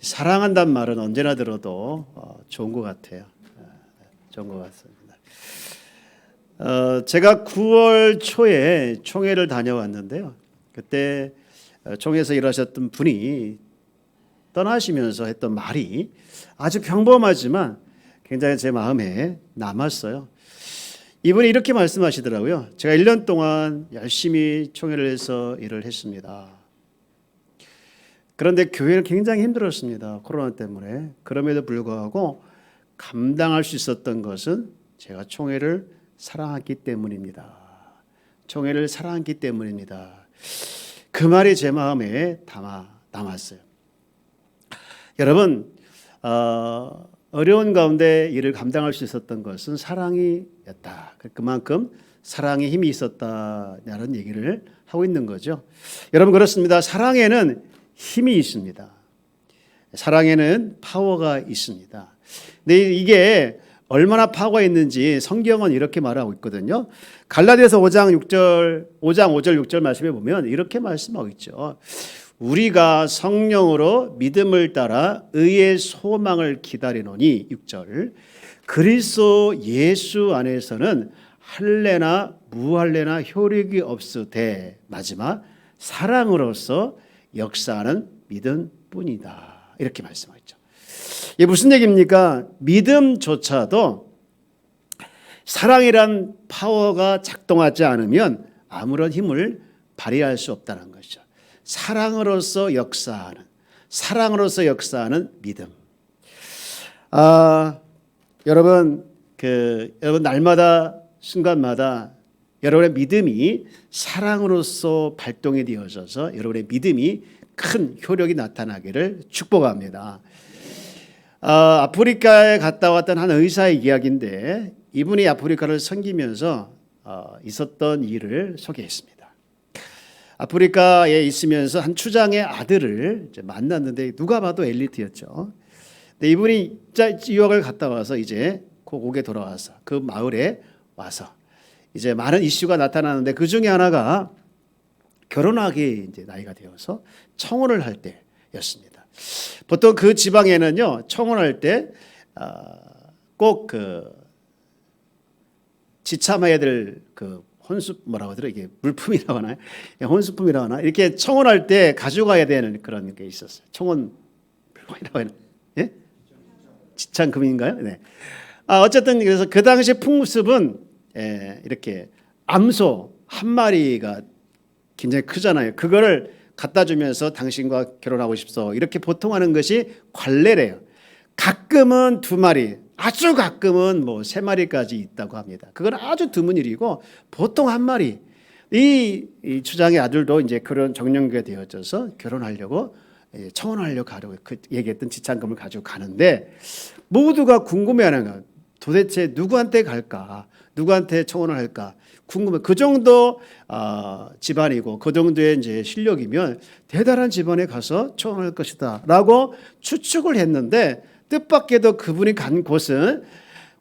사랑한다는 말은 언제나 들어도 좋은 것 같아요. 좋은 것 같습니다. 제가 9월 초에 총회를 다녀왔는데요. 그때 총회에서 일하셨던 분이 떠나시면서 했던 말이 아주 평범하지만 굉장히 제 마음에 남았어요. 이분이 이렇게 말씀하시더라고요. 제가 1년 동안 열심히 총회를 해서 일을 했습니다. 그런데 교회는 굉장히 힘들었습니다. 코로나 때문에. 그럼에도 불구하고 감당할 수 있었던 것은 제가 총회를 사랑했기 때문입니다. 총회를 사랑했기 때문입니다. 그 말이 제 마음에 남았어요. 여러분, 어려운 가운데 일을 감당할 수 있었던 것은 사랑이었다. 그만큼 사랑의 힘이 있었다는 얘기를 하고 있는 거죠. 여러분, 그렇습니다. 사랑에는 힘이 있습니다. 사랑에는 파워가 있습니다. 근데 이게 얼마나 파워가 있는지 성경은 이렇게 말하고 있거든요. 갈라디아서 5장 5절 6절 말씀에 보면 이렇게 말씀하고 있죠. 우리가 성령으로 믿음을 따라 의의 소망을 기다리노니 6절 그리스도 예수 안에서는 할례나 무할례나 효력이 없으되 마지막 사랑으로서 역사하는 믿음뿐이다. 이렇게 말씀하죠. 이게 무슨 얘기입니까? 믿음조차도 사랑이란 파워가 작동하지 않으면 아무런 힘을 발휘할 수 없다는 것이죠. 사랑으로서 역사하는 믿음. 여러분 날마다 순간마다 여러분의 믿음이 사랑으로서 발동이 되어져서 여러분의 믿음이 큰 효력이 나타나기를 축복합니다. 아프리카에 갔다 왔던 한 의사의 이야기인데 이분이 아프리카를 섬기면서 있었던 일을 소개했습니다. 아프리카에 있으면서 한 추장의 아들을 이제 만났는데 누가 봐도 엘리트였죠. 근데 이분이 유학을 갔다 와서 이제 고국에 돌아와서 그 마을에 와서 이제 많은 이슈가 나타나는데 그 중에 하나가 결혼하기 이제 나이가 되어서 청혼을 할 때였습니다. 보통 그 지방에는요 청혼할 때 꼭 그 지참해야 될 그 혼수 뭐라고 하더라 이게 물품이라고 하나요? 혼수품이라고 하나? 이렇게 청혼할 때 가져가야 되는 그런 게 있었어요. 청혼 물품이라고 하나? 예? 지참금인가요? 네. 어쨌든 그래서 그 당시 풍습은 이렇게 암소 한 마리가 굉장히 크잖아요. 그거를 갖다 주면서 당신과 결혼하고 싶소 이렇게 보통 하는 것이 관례래요. 가끔은 2마리, 아주 가끔은 뭐 3마리까지 있다고 합니다. 그건 아주 드문 일이고 보통 1마리. 이 추장의 아들도 이제 그런 정년기가 되어져서 결혼하려고 청혼하려고 가려고 그 얘기했던 지참금을 가지고 가는데 모두가 궁금해하는 거예요. 도대체 누구한테 갈까? 누구한테 청혼을 할까? 궁금해. 그 정도 집안이고 그 정도의 이제 실력이면 대단한 집안에 가서 청혼할 것이다라고 추측을 했는데 뜻밖에도 그분이 간 곳은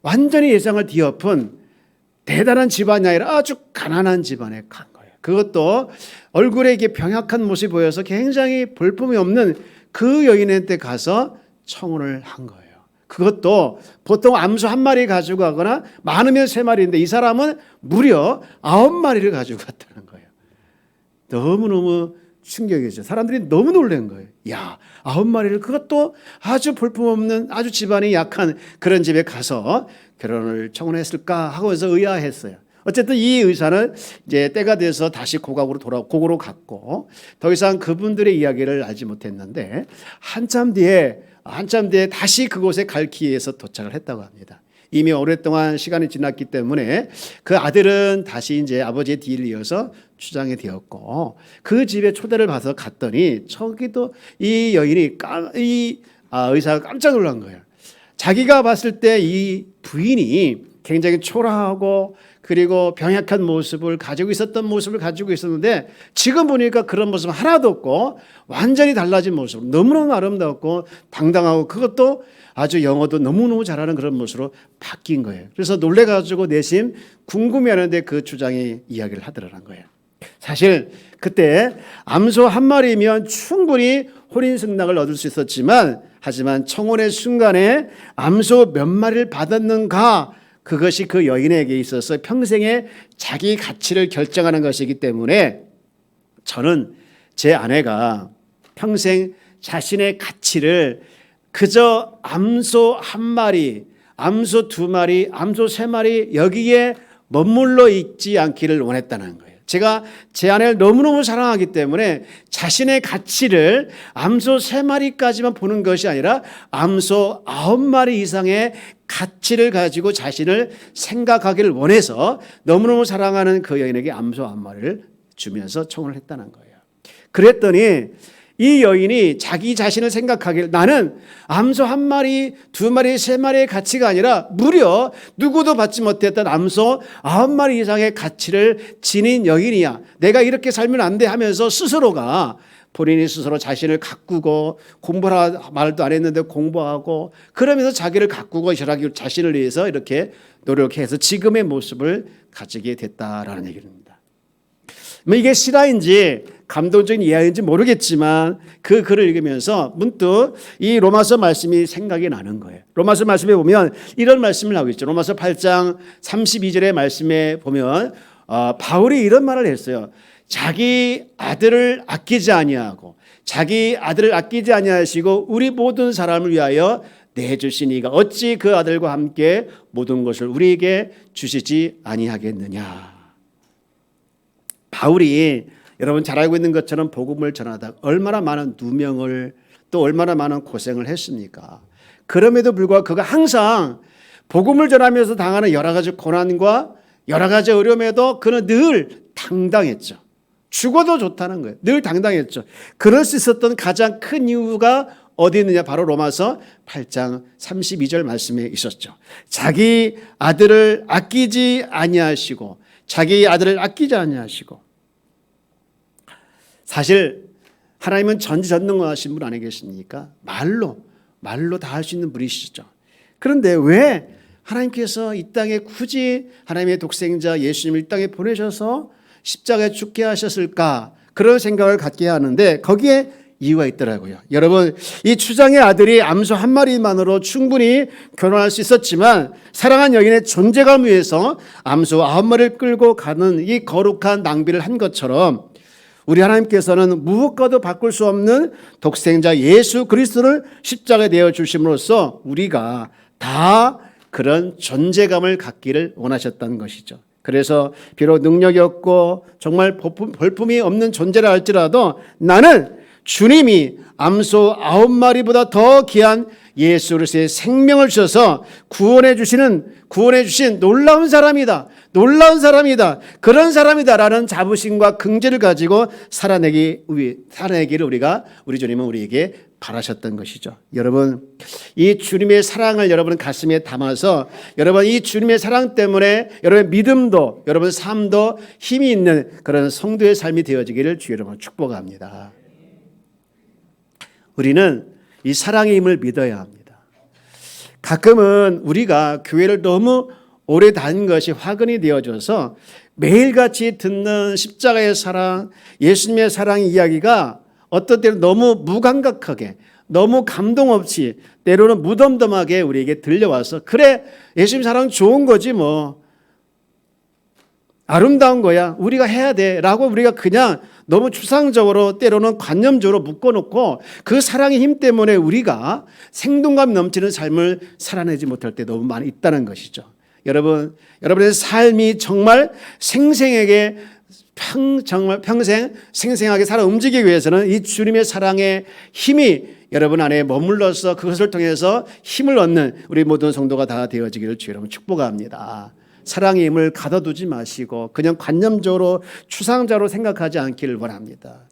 완전히 예상을 뒤엎은 대단한 집안이 아니라 아주 가난한 집안에 간 거예요. 그것도 얼굴에 이게 병약한 모습이 보여서 굉장히 볼품이 없는 그 여인한테 가서 청혼을 한 거예요. 그것도 보통 암소 1마리 가지고 가거나 많으면 3마리인데 이 사람은 무려 9마리를 가지고 갔다는 거예요. 너무너무 충격이죠. 사람들이 너무 놀란 거예요. 야, 9마리를 그것도 아주 볼품없는 아주 집안이 약한 그런 집에 가서 결혼을 청혼했을까 하고서 의아했어요. 어쨌든 이 의사는 이제 때가 돼서 다시 고국으로 갔고 더 이상 그분들의 이야기를 알지 못했는데 한참 뒤에 다시 그곳에 갈 기회에서 도착을 했다고 합니다. 이미 오랫동안 시간이 지났기 때문에 그 아들은 다시 이제 아버지의 뒤를 이어서 추장이 되었고 그 집에 초대를 받아서 갔더니 저기도 이 여인이 의사가 깜짝 놀란 거예요. 자기가 봤을 때 이 부인이 굉장히 초라하고 그리고 병약한 모습을 가지고 있었는데 지금 보니까 그런 모습 하나도 없고 완전히 달라진 모습, 너무너무 아름답고 당당하고 그것도 아주 영어도 너무너무 잘하는 그런 모습으로 바뀐 거예요. 그래서 놀래가지고 내심 궁금해하는데 그 주장이 이야기를 하더라는 거예요. 사실 그때 암소 한 마리면 충분히 혼인승낙을 얻을 수 있었지만, 하지만 청혼의 순간에 암소 몇 마리를 받았는가, 그것이 그 여인에게 있어서 평생의 자기 가치를 결정하는 것이기 때문에 저는 제 아내가 평생 자신의 가치를 그저 암소 한 마리, 암소 두 마리, 암소 세 마리 여기에 머물러 있지 않기를 원했다는 거예요. 제가 제 아내를 너무너무 사랑하기 때문에 자신의 가치를 암소 세 마리까지만 보는 것이 아니라 암소 9마리 이상의 가치를 가지고 자신을 생각하기를 원해서 너무너무 사랑하는 그 여인에게 암소 한 마리를 주면서 청혼을 했다는 거예요. 그랬더니 이 여인이 자기 자신을 생각하길, 나는 암소 한 마리, 두 마리, 세 마리의 가치가 아니라 무려 누구도 받지 못했던 암소 9마리 이상의 가치를 지닌 여인이야. 내가 이렇게 살면 안 돼 하면서 스스로가 본인이 스스로 자신을 가꾸고, 공부하라 말도 안 했는데 공부하고, 그러면서 자기를 가꾸고 자신을 위해서 이렇게 노력해서 지금의 모습을 가지게 됐다라는 얘기입니다. 이게 실화인지 감동적인 이야기인지 모르겠지만 그 글을 읽으면서 문득 이 로마서 말씀이 생각이 나는 거예요. 로마서 말씀에 보면 이런 말씀을 하고 있죠. 로마서 8장 32절의 말씀에 보면 바울이 이런 말을 했어요. 자기 아들을 아끼지 아니하고, 자기 아들을 아끼지 아니하시고 우리 모든 사람을 위하여 내주시니가 어찌 그 아들과 함께 모든 것을 우리에게 주시지 아니하겠느냐. 바울이 여러분 잘 알고 있는 것처럼 복음을 전하다 얼마나 많은 누명을, 또 얼마나 많은 고생을 했습니까? 그럼에도 불구하고 그가 항상 복음을 전하면서 당하는 여러 가지 고난과 여러 가지 어려움에도 그는 늘 당당했죠. 죽어도 좋다는 거예요. 늘 당당했죠. 그럴 수 있었던 가장 큰 이유가 어디 있느냐? 바로 로마서 8장 32절 말씀에 있었죠. 자기 아들을 아끼지 아니하시고, 자기 아들을 아끼지 아니하시고. 사실 하나님은 전지전능하신 분 아니겠습니까? 말로 다 할 수 있는 분이시죠. 그런데 왜 하나님께서 이 땅에 굳이 하나님의 독생자 예수님을 이 땅에 보내셔서 십자가에 죽게 하셨을까? 그런 생각을 갖게 하는데 거기에 이유가 있더라고요. 여러분, 이 추장의 아들이 암소 한 마리만으로 충분히 결혼할 수 있었지만 사랑한 여인의 존재감 위해서 암소 9마리를 끌고 가는 이 거룩한 낭비를 한 것처럼 우리 하나님께서는 무엇과도 바꿀 수 없는 독생자 예수 그리스도를 십자가에 내어 주심으로써 우리가 다 그런 존재감을 갖기를 원하셨다는 것이죠. 그래서 비록 능력이 없고 정말 볼품이 없는 존재라 할지라도 나는 주님이 암소 9마리보다 더 귀한 예수 그리스도의 생명을 주셔서 구원해 주신 놀라운 사람이다. 그런 사람이다라는 자부심과 긍지를 가지고 살아내기를 우리 주님은 우리에게 바라셨던 것이죠. 여러분, 이 주님의 사랑을 여러분 가슴에 담아서 여러분 이 주님의 사랑 때문에 여러분의 믿음도, 여러분 삶도 힘이 있는 그런 성도의 삶이 되어지기를 주의 이름으로 축복합니다. 우리는 이 사랑의 힘을 믿어야 합니다. 가끔은 우리가 교회를 너무 오래 다닌 것이 화근이 되어져서 매일같이 듣는 십자가의 사랑, 예수님의 사랑 이야기가 어떤 때는 너무 무감각하게, 너무 감동 없이, 때로는 무덤덤하게 우리에게 들려와서 그래, 예수님 사랑 좋은 거지 뭐, 아름다운 거야, 우리가 해야 돼 라고 우리가 그냥 너무 추상적으로, 때로는 관념적으로 묶어놓고 그 사랑의 힘 때문에 우리가 생동감 넘치는 삶을 살아내지 못할 때 너무 많이 있다는 것이죠. 여러분의 삶이 정말 정말 평생 생생하게 살아 움직이기 위해서는 이 주님의 사랑의 힘이 여러분 안에 머물러서 그것을 통해서 힘을 얻는 우리 모든 성도가 다 되어지기를 주의 이름으로 축복합니다. 사랑의 힘을 가둬두지 마시고 그냥 관념적으로 추상적으로 생각하지 않기를 원합니다.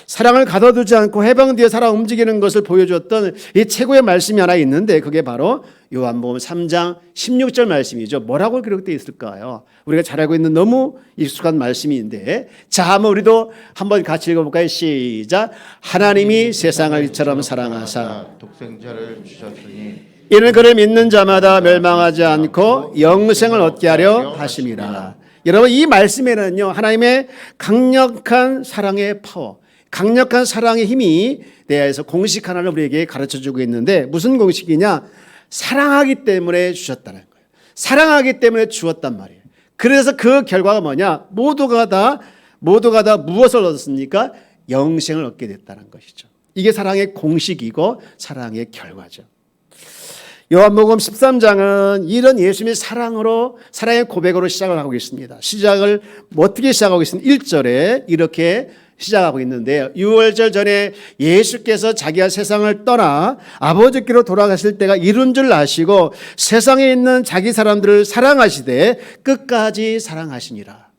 사랑을 가둬두지 않고 해방되어 살아 움직이는 것을 보여주었던 이 최고의 말씀이 하나 있는데 그게 바로 요한복음 3장 16절 말씀이죠. 뭐라고 기록되어 있을까요? 우리가 잘 알고 있는 너무 익숙한 말씀인데, 자, 한번 우리도 한번 같이 읽어볼까요? 시작. 하나님이 세상을 이처럼 사랑하사 독생자를 주셨으니 이는 그를 믿는 자마다 멸망하지 않고 영생을 얻게 하려 하심이라. 여러분 이 말씀에는요 하나님의 강력한 사랑의 파워, 강력한 사랑의 힘이 대해서 공식 하나를 우리에게 가르쳐주고 있는데 무슨 공식이냐? 사랑하기 때문에 주셨다는 거예요. 사랑하기 때문에 주었단 말이에요. 그래서 그 결과가 뭐냐? 모두가 다 무엇을 얻었습니까? 영생을 얻게 됐다는 것이죠. 이게 사랑의 공식이고 사랑의 결과죠. 요한복음 13장은 이런 예수님의 사랑으로 사랑의 고백으로 시작을 하고 있습니다. 시작을 어떻게 시작하고 있습니까? 1절에 이렇게 시작하고 있는데요. 6월절 전에 예수께서 자기가 세상을 떠나 아버지께로 돌아가실 때가 이른 줄 아시고 세상에 있는 자기 사람들을 사랑하시되 끝까지 사랑하시니라.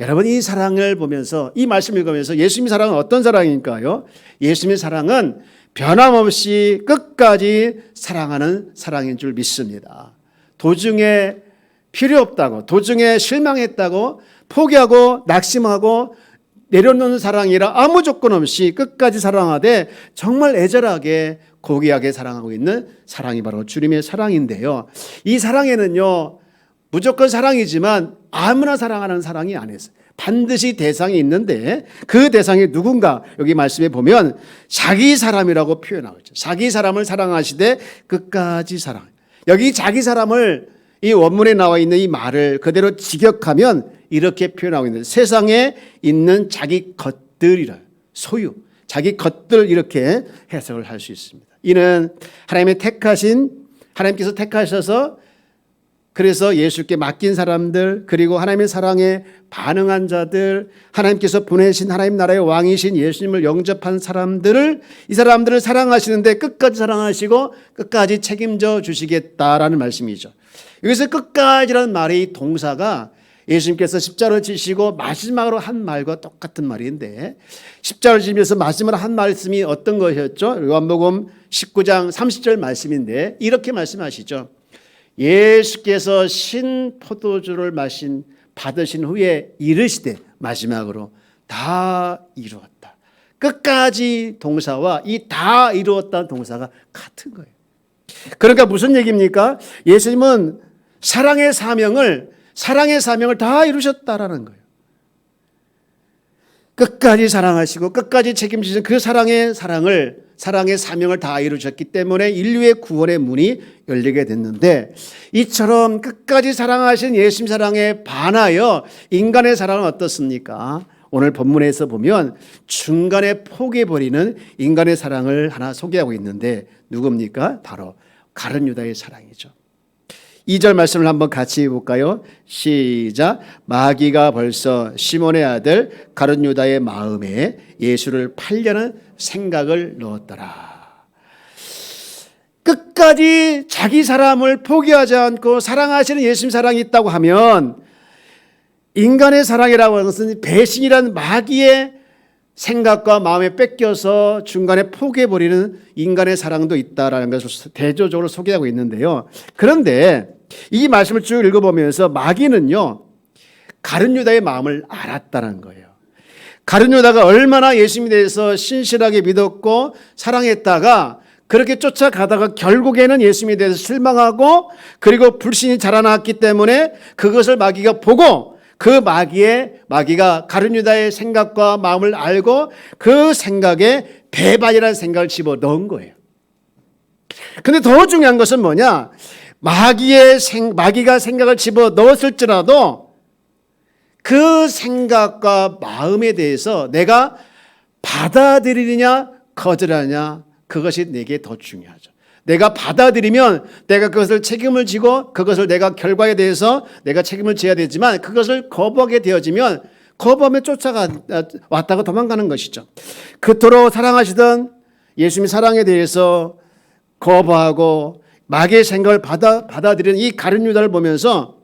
여러분 이 사랑을 보면서 이 말씀을 읽으면서 예수님의 사랑은 어떤 사랑일까요? 예수님의 사랑은 변함없이 끝까지 사랑하는 사랑인 줄 믿습니다. 도중에 필요 없다고, 도중에 실망했다고 포기하고 낙심하고 내려놓는 사랑이라 아무 조건 없이 끝까지 사랑하되 정말 애절하게 고귀하게 사랑하고 있는 사랑이 바로 주님의 사랑인데요. 이 사랑에는요 무조건 사랑이지만 아무나 사랑하는 사랑이 아니었어요. 반드시 대상이 있는데 그 대상이 누군가 여기 말씀에 보면 자기 사람이라고 표현하고 있죠. 자기 사람을 사랑하시되 끝까지 사랑. 여기 자기 사람을 이 원문에 나와 있는 이 말을 그대로 직역하면 이렇게 표현하고 있는 세상에 있는 자기 것들이라 소유 자기 것들 이렇게 해석을 할 수 있습니다. 이는 하나님께서 택하셔서 그래서 예수께 맡긴 사람들 그리고 하나님의 사랑에 반응한 자들 하나님께서 보내신 하나님 나라의 왕이신 예수님을 영접한 사람들을 이 사람들을 사랑하시는데 끝까지 사랑하시고 끝까지 책임져 주시겠다라는 말씀이죠. 여기서 끝까지라는 말이 동사가 예수님께서 십자가를 지시고 마지막으로 한 말과 똑같은 말인데 십자가를 지면서 마지막으로 한 말씀이 어떤 것이었죠? 요한복음 19장 30절 말씀인데 이렇게 말씀하시죠. 예수께서 신 포도주를 받으신 후에 이르시되 마지막으로 다 이루었다. 끝까지 동사와 이 다 이루었다는 동사가 같은 거예요. 그러니까 무슨 얘기입니까? 예수님은 사랑의 사명을 다 이루셨다라는 거예요. 끝까지 사랑하시고 끝까지 책임지신 그 사랑의 사명을 다 이루셨기 때문에 인류의 구원의 문이 열리게 됐는데 이처럼 끝까지 사랑하신 예수님 사랑에 반하여 인간의 사랑은 어떻습니까? 오늘 본문에서 보면 중간에 포기해버리는 인간의 사랑을 하나 소개하고 있는데 누굽니까? 바로 가룟 유다의 사랑이죠. 2절 말씀을 한번 같이 볼까요? 시작. 마귀가 벌써 시몬의 아들 가룟 유다의 마음에 예수를 팔려는 생각을 넣었더라. 끝까지 자기 사람을 포기하지 않고 사랑하시는 예수님 사랑이 있다고 하면 인간의 사랑이라고 하는 것은 배신이란 마귀의 생각과 마음에 뺏겨서 중간에 포기해버리는 인간의 사랑도 있다라는 것을 대조적으로 소개하고 있는데요. 그런데 이 말씀을 쭉 읽어보면서 마귀는요 가룟 유다의 마음을 알았다는 거예요. 가룟 유다가 얼마나 예수님에 대해서 신실하게 믿었고 사랑했다가 그렇게 쫓아가다가 결국에는 예수님에 대해서 실망하고 그리고 불신이 자라났기 때문에 그것을 마귀가 보고 그 마귀가 가룟 유다의 생각과 마음을 알고 그 생각에 배반이라는 생각을 집어넣은 거예요. 근데 더 중요한 것은 뭐냐? 마귀가 생각을 집어넣었을지라도 그 생각과 마음에 대해서 내가 받아들이느냐 거절하느냐 그것이 내게 더 중요하죠. 내가 받아들이면 내가 그것을 책임을 지고 그것을 내가 결과에 대해서 내가 책임을 져야 되지만 그것을 거부하게 되어지면 거부하면 쫓아왔다가 도망가는 것이죠. 그토록 사랑하시던 예수님의 사랑에 대해서 거부하고 마귀의 생각을 받아들이는 이 가룟 유다를 보면서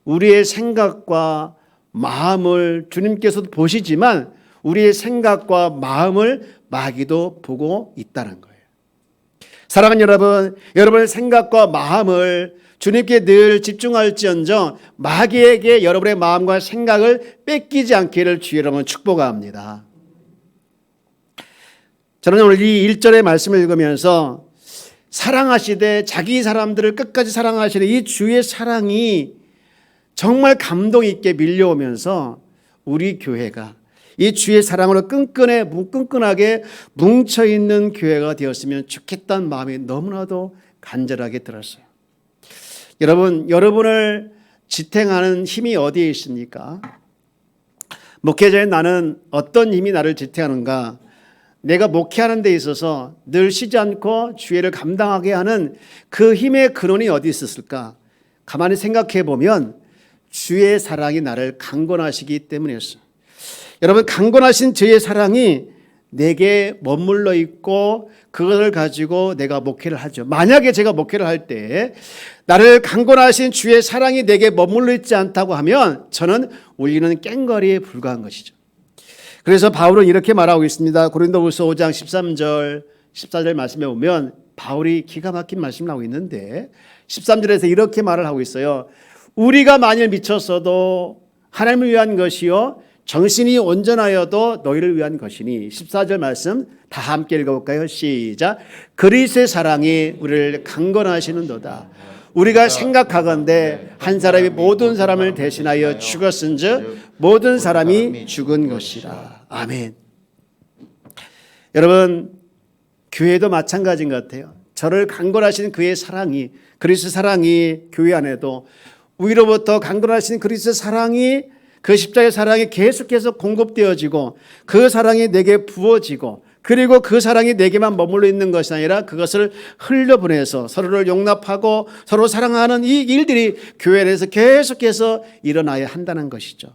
우리의 생각과 마음을 주님께서도 보시지만 우리의 생각과 마음을 마귀도 보고 있다는 거예요. 사랑하는 여러분, 여러분의 생각과 마음을 주님께 늘 집중할지언정 마귀에게 여러분의 마음과 생각을 뺏기지 않기를 주의 여러분 축복합니다. 저는 오늘 이 1절의 말씀을 읽으면서 사랑하시되 자기 사람들을 끝까지 사랑하시는 이 주의 사랑이 정말 감동 있게 밀려오면서 우리 교회가 이 주의 사랑으로 끈끈하게 뭉쳐있는 교회가 되었으면 좋겠다는 마음이 너무나도 간절하게 들었어요. 여러분을 지탱하는 힘이 어디에 있습니까? 목회자인 나는 어떤 힘이 나를 지탱하는가? 내가 목회하는 데 있어서 늘 쉬지 않고 주의를 감당하게 하는 그 힘의 근원이 어디 있었을까? 가만히 생각해 보면 주의 사랑이 나를 강권하시기 때문이었어요. 여러분, 강권하신 주의 사랑이 내게 머물러 있고 그것을 가지고 내가 목회를 하죠. 만약에 제가 목회를 할 때 나를 강권하신 주의 사랑이 내게 머물러 있지 않다고 하면 저는 울리는 꽹과리에 불과한 것이죠. 그래서 바울은 이렇게 말하고 있습니다. 고린도후서 5장 13절 14절 말씀에 보면 바울이 기가 막힌 말씀을 하고 있는데 13절에서 이렇게 말을 하고 있어요. 우리가 만일 미쳤어도 하나님을 위한 것이요 정신이 온전하여도 너희를 위한 것이니. 14절 말씀 다 함께 읽어볼까요? 시작. 그리스도의 사랑이 우리를 강건하시는도다. 우리가 생각하건대 한 사람이 모든 사람을 대신하여 죽었은즉 모든 사람이 죽은 것이라. 아멘. 여러분, 교회도 마찬가지인 것 같아요. 저를 강건하신 그의 사랑이, 그리스도 사랑이 교회 안에도 위로부터 강건하신 그리스도 사랑이, 그 십자가의 사랑이 계속해서 공급되어지고 그 사랑이 내게 부어지고 그리고 그 사랑이 내게만 머물러 있는 것이 아니라 그것을 흘려보내서 서로를 용납하고 서로 사랑하는 이 일들이 교회 안에서 계속해서 일어나야 한다는 것이죠.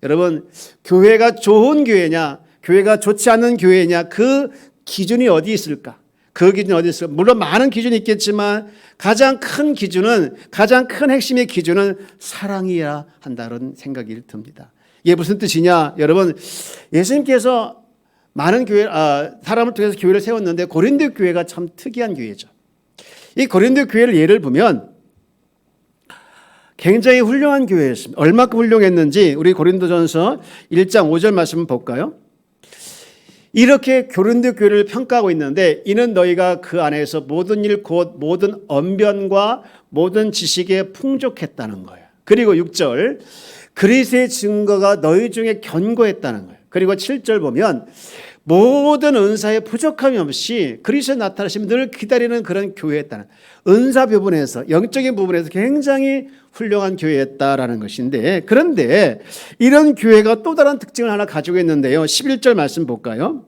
여러분, 교회가 좋은 교회냐, 교회가 좋지 않은 교회냐, 그 기준이 어디 있을까? 그 기준이 어디 있을까? 물론 많은 기준이 있겠지만 가장 큰 기준은, 가장 큰 핵심의 기준은 사랑이어야 한다는 생각이 듭니다. 이게 무슨 뜻이냐? 여러분, 예수님께서 많은 교회, 사람을 통해서 교회를 세웠는데 고린도 교회가 참 특이한 교회죠. 이 고린도 교회를 예를 보면 굉장히 훌륭한 교회였습니다. 얼마큼 훌륭했는지 우리 고린도전서 1장 5절 말씀 볼까요? 이렇게 고린도 교회를 평가하고 있는데 이는 너희가 그 안에서 모든 일 곧 모든 언변과 모든 지식에 풍족했다는 거예요. 그리고 6절 그리스도의 증거가 너희 중에 견고했다는 거예요. 그리고 7절 보면 모든 은사에 부족함이 없이 그리스도의 나타나심을 늘 기다리는 그런 교회였다는, 은사 부분에서, 영적인 부분에서 굉장히 훌륭한 교회였다라는 것인데, 그런데 이런 교회가 또 다른 특징을 하나 가지고 있는데요. 11절 말씀 볼까요?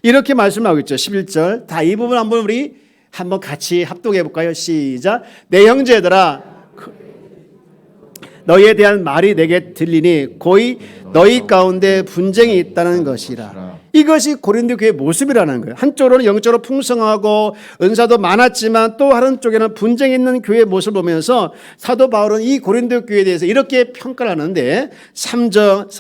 이렇게 말씀하고 있죠. 11절. 다 이 부분 한번 우리 한번 같이 합독해 볼까요? 시작. 내 형제들아, 너희에 대한 말이 내게 들리니 고이 너희 가운데 분쟁이 있다는 것이라. 이것이 고린도 교회의 모습이라는 거예요. 한쪽으로는 영적으로 풍성하고 은사도 많았지만 또 다른 쪽에는 분쟁이 있는 교회의 모습을 보면서 사도 바울은 이 고린도 교회에 대해서 이렇게 평가를 하는데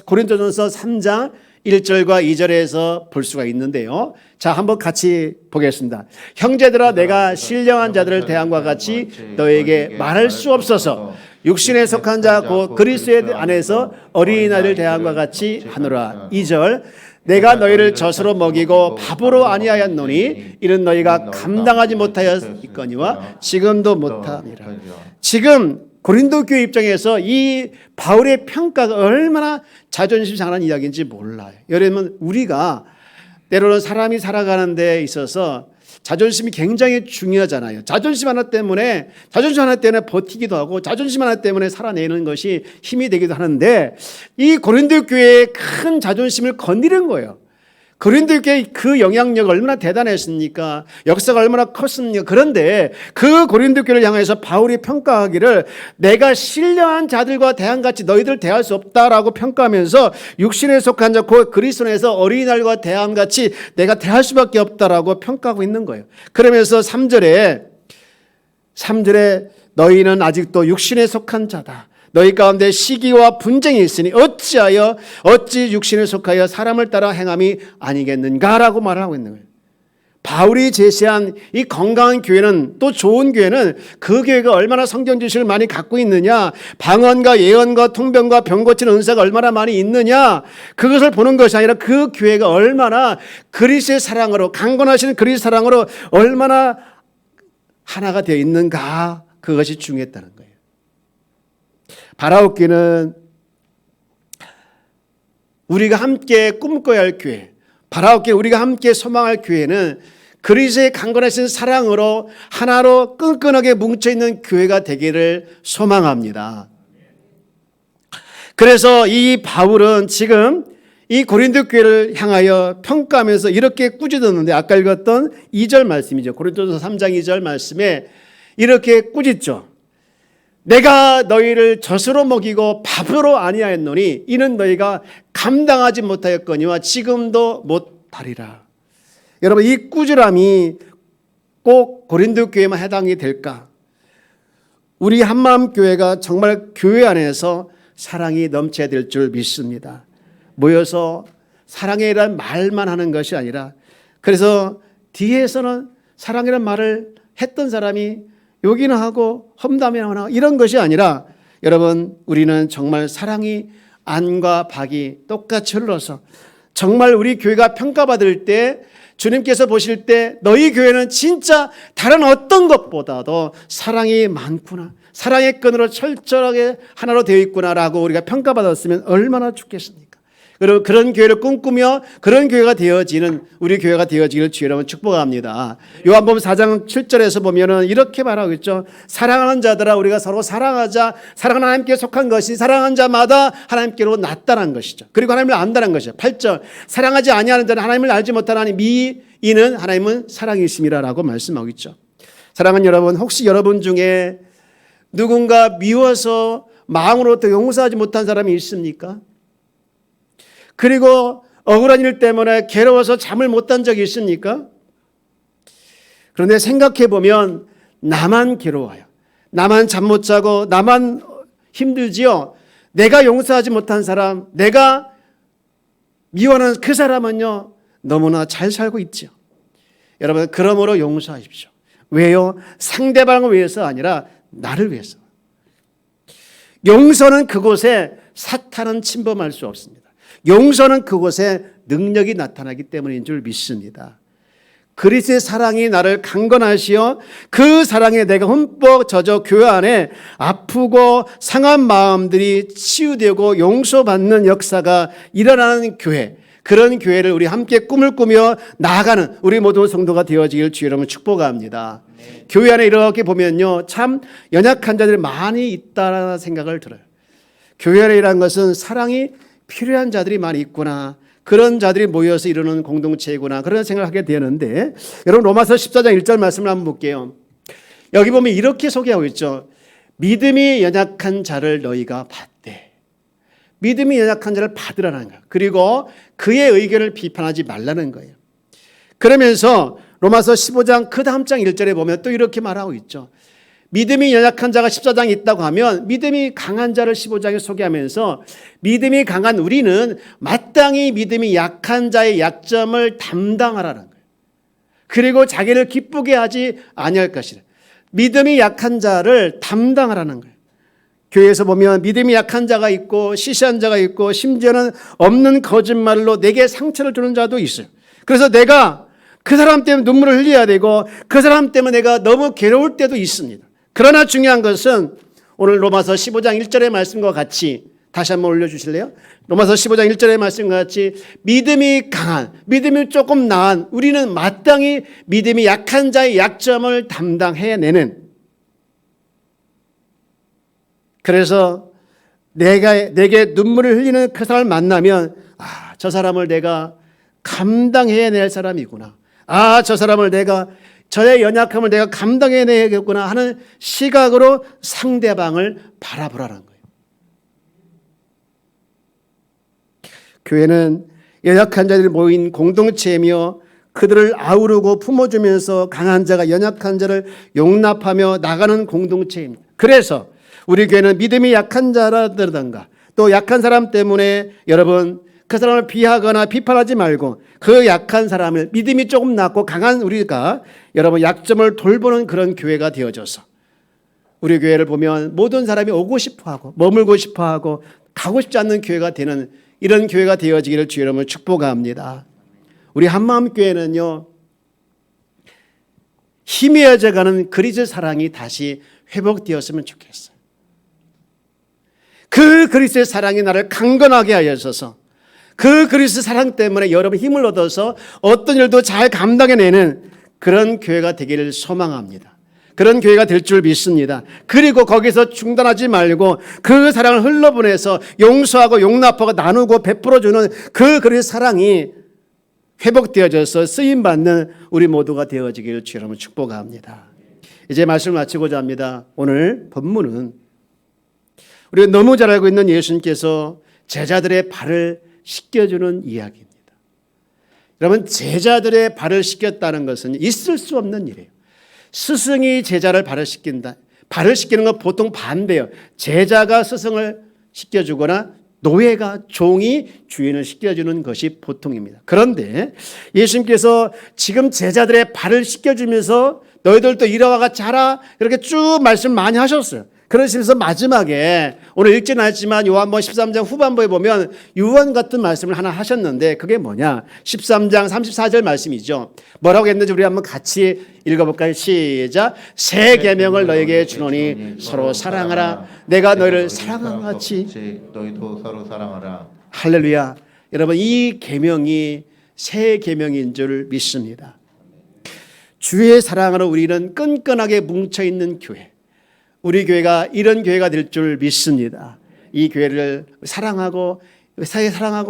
고린도전서 3장 1절과 2절에서 볼 수가 있는데요. 자, 한번 같이 보겠습니다. 형제들아, 내가 신령한 자들을 대함과 같이 너에게 말할 수 없어서 육신에 속한 자 곧 그리스도 안에서 어린아이를 대함과 같이 하노라. 2절 내가 너희를 젖으로 먹이고 밥으로 아니하였노니 이는 너희가 감당하지 못하였거니와 지금도 못함이라. 지금 고린도 교회 입장에서 이 바울의 평가가 얼마나 자존심 상하는 이야기인지 몰라요. 여러분, 우리가 때로는 사람이 살아가는 데 있어서 자존심이 굉장히 중요하잖아요. 자존심 하나 때문에 버티기도 하고 자존심 하나 때문에 살아내는 것이 힘이 되기도 하는데 이 고린도 교회의 큰 자존심을 건드린 거예요. 고린도 교회 그 영향력 얼마나 대단했습니까? 역사가 얼마나 컸습니까? 그런데 그 고린도 교회를 향해서 바울이 평가하기를 내가 신령한 자들과 대함같이 너희들 대할 수 없다라고 평가하면서 육신에 속한 자 곧 그리스도에서 어린아이들과 대함같이 내가 대할 수밖에 없다라고 평가하고 있는 거예요. 그러면서 3절에 너희는 아직도 육신에 속한 자다. 너희 가운데 시기와 분쟁이 있으니 어찌 육신에 속하여 사람을 따라 행함이 아니겠는가라고 말을 하고 있는 거예요. 바울이 제시한 이 건강한 교회는, 또 좋은 교회는 그 교회가 얼마나 성경 지식을 많이 갖고 있느냐, 방언과 예언과 통변과 병 고치는 은사가 얼마나 많이 있느냐, 그것을 보는 것이 아니라 그 교회가 얼마나 그리스도의 사랑으로, 강건하신 그리스도의 사랑으로 얼마나 하나가 되어 있는가, 그것이 중요했다는 거예요. 바라옵기는 우리가 함께 꿈꿔야 할 교회, 바라옵기는 우리가 함께 소망할 교회는 그리스도의 강건하신 사랑으로 하나로 끈끈하게 뭉쳐있는 교회가 되기를 소망합니다. 그래서 이 바울은 지금 이 고린도 교회를 향하여 평가하면서 이렇게 꾸짖었는데, 아까 읽었던 2절 말씀이죠. 고린도서 3장 2절 말씀에 이렇게 꾸짖죠. 내가 너희를 젖으로 먹이고 밥으로 아니하였노니 이는 너희가 감당하지 못하였거니와 지금도 못하리라. 여러분, 이 꾸지람이 꼭 고린도 교회만 해당이 될까? 우리 한마음 교회가 정말 교회 안에서 사랑이 넘쳐야 될 줄 믿습니다. 모여서 사랑이란 말만 하는 것이 아니라, 그래서 뒤에서는 사랑이란 말을 했던 사람이 욕이나 하고 험담이나 하고 이런 것이 아니라, 여러분, 우리는 정말 사랑이 안과 박이 똑같이 흘러서 정말 우리 교회가 평가받을 때, 주님께서 보실 때 너희 교회는 진짜 다른 어떤 것보다도 사랑이 많구나, 사랑의 끈으로 철저하게 하나로 되어 있구나라고 우리가 평가받았으면 얼마나 좋겠습니까? 그리고 그런 교회를 꿈꾸며 그런 교회가 되어지는 우리 교회가 되어지기를 주여 여러분 축복합니다. 요한복음 4장 7절에서 보면은 이렇게 말하고 있죠. 사랑하는 자들아 우리가 서로 사랑하자. 사랑은 하나님께 속한 것이 사랑하는 자마다 하나님께로 나타난 것이죠. 그리고 하나님을 안다는 것이죠. 8절 사랑하지 아니하는 자는 하나님을 알지 못하나니 이는 하나님은 사랑이심이라라고 말씀하고 있죠. 사랑하는 여러분, 혹시 여러분 중에 누군가 미워서 마음으로부터 용서하지 못한 사람이 있습니까? 그리고 억울한 일 때문에 괴로워서 잠을 못 잔 적이 있습니까? 그런데 생각해 보면 나만 괴로워요. 나만 잠 못 자고 나만 힘들지요. 내가 용서하지 못한 사람, 내가 미워하는 그 사람은요 너무나 잘 살고 있죠. 여러분, 그러므로 용서하십시오. 왜요? 상대방을 위해서 아니라 나를 위해서. 용서는 그곳에 사탄은 침범할 수 없습니다. 용서는 그곳에 능력이 나타나기 때문인 줄 믿습니다. 그리스도의 사랑이 나를 강건하시어 그 사랑에 내가 흠뻑 젖어 교회 안에 아프고 상한 마음들이 치유되고 용서받는 역사가 일어나는 교회, 그런 교회를 우리 함께 꿈을 꾸며 나아가는 우리 모든 성도가 되어지길 주여 여러분 축복합니다. 네. 교회 안에 이렇게 보면요 참 연약한 자들이 많이 있다는 생각을 들어요. 교회 안이라는 것은 사랑이 필요한 자들이 많이 있구나, 그런 자들이 모여서 이루는 공동체이구나, 그런 생각을 하게 되는데, 여러분 로마서 14장 1절 말씀을 한번 볼게요. 여기 보면 이렇게 소개하고 있죠. 믿음이 연약한 자를 너희가 받되. 믿음이 연약한 자를 받으라는 거예요. 그리고 그의 의견을 비판하지 말라는 거예요. 그러면서 로마서 15장 그 다음 장 1절에 보면 또 이렇게 말하고 있죠. 믿음이 연약한 자가 14장에 있다고 하면 믿음이 강한 자를 15장에 소개하면서 믿음이 강한 우리는 마땅히 믿음이 약한 자의 약점을 담당하라는 거예요. 그리고 자기를 기쁘게 하지 아니할 것이라. 믿음이 약한 자를 담당하라는 거예요. 교회에서 보면 믿음이 약한 자가 있고 시시한 자가 있고 심지어는 없는 거짓말로 내게 상처를 주는 자도 있어요. 그래서 내가 그 사람 때문에 눈물을 흘려야 되고 그 사람 때문에 내가 너무 괴로울 때도 있습니다. 그러나 중요한 것은 오늘 로마서 15장 1절의 말씀과 같이 다시 한번 올려주실래요? 로마서 15장 1절의 말씀과 같이 믿음이 강한, 믿음이 조금 나은 우리는 마땅히 믿음이 약한 자의 약점을 담당해내는, 그래서 내게 눈물을 흘리는 그 사람을 만나면 저 사람을 내가 감당해낼 사람이구나, 저 사람을 내가 저의 연약함을 내가 감당해내겠구나 하는 시각으로 상대방을 바라보라는 거예요. 교회는 연약한 자들이 모인 공동체이며 그들을 아우르고 품어주면서 강한 자가 연약한 자를 용납하며 나가는 공동체입니다. 그래서 우리 교회는 믿음이 약한 자라든가 또 약한 사람 때문에 여러분 그 사람을 비하거나 비판하지 말고 그 약한 사람을 믿음이 조금 낮고 강한 우리가 여러분 약점을 돌보는 그런 교회가 되어져서 우리 교회를 보면 모든 사람이 오고 싶어하고 머물고 싶어하고 가고 싶지 않는 교회가 되는 이런 교회가 되어지기를 주여 여러분 축복합니다. 우리 한마음 교회는요 희미해져가는 그리스도 사랑이 다시 회복되었으면 좋겠어요. 그 그리스도의 사랑이 나를 강건하게 하여서서 그 그리스도의 사랑 때문에 여러분 힘을 얻어서 어떤 일도 잘 감당해내는 그런 교회가 되기를 소망합니다. 그런 교회가 될 줄 믿습니다. 그리고 거기서 중단하지 말고 그 사랑을 흘러보내서 용서하고 용납하고 나누고 베풀어주는 그 그리스도의 사랑이 회복되어져서 쓰임받는 우리 모두가 되어지기를 주여 여러분 축복합니다. 이제 말씀을 마치고자 합니다. 오늘 본문은 우리가 너무 잘 알고 있는 예수님께서 제자들의 발을 씻겨주는 이야기입니다. 여러분, 제자들의 발을 씻겼다는 것은 있을 수 없는 일이에요. 스승이 제자를 발을 씻긴다. 발을 씻기는 건 보통 반대예요. 제자가 스승을 씻겨주거나 노예가 종이 주인을 씻겨주는 것이 보통입니다. 그런데 예수님께서 지금 제자들의 발을 씻겨주면서 너희들도 이와 같이 하라 이렇게 쭉 말씀 많이 하셨어요. 그러시면서 마지막에 오늘 읽지는 않았지만 요한복음 13장 후반부에 보면 유언 같은 말씀을 하나 하셨는데 그게 뭐냐? 13장 34절 말씀이죠. 뭐라고 했는지 우리 한번 같이 읽어볼까요? 시작. 새 계명을 너에게 주노니 서로 사랑하라. 내가 너희를 사랑한 것 같이 너희도 서로 사랑하라. 할렐루야. 여러분, 이 계명이 새 계명인 줄 믿습니다. 주의 사랑으로 우리는 끈끈하게 뭉쳐있는 교회, 우리 교회가 이런 교회가 될 줄 믿습니다. 이 교회를 사랑하고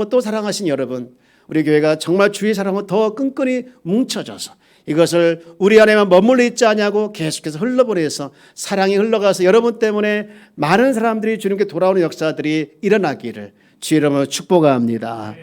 또 사랑하신 여러분, 우리 교회가 정말 주의 사랑으로 더 끈끈히 뭉쳐져서 이것을 우리 안에만 머물러 있지 않냐고 계속해서 흘러보내서 사랑이 흘러가서 여러분 때문에 많은 사람들이 주님께 돌아오는 역사들이 일어나기를 주의 이름으로 축복합니다.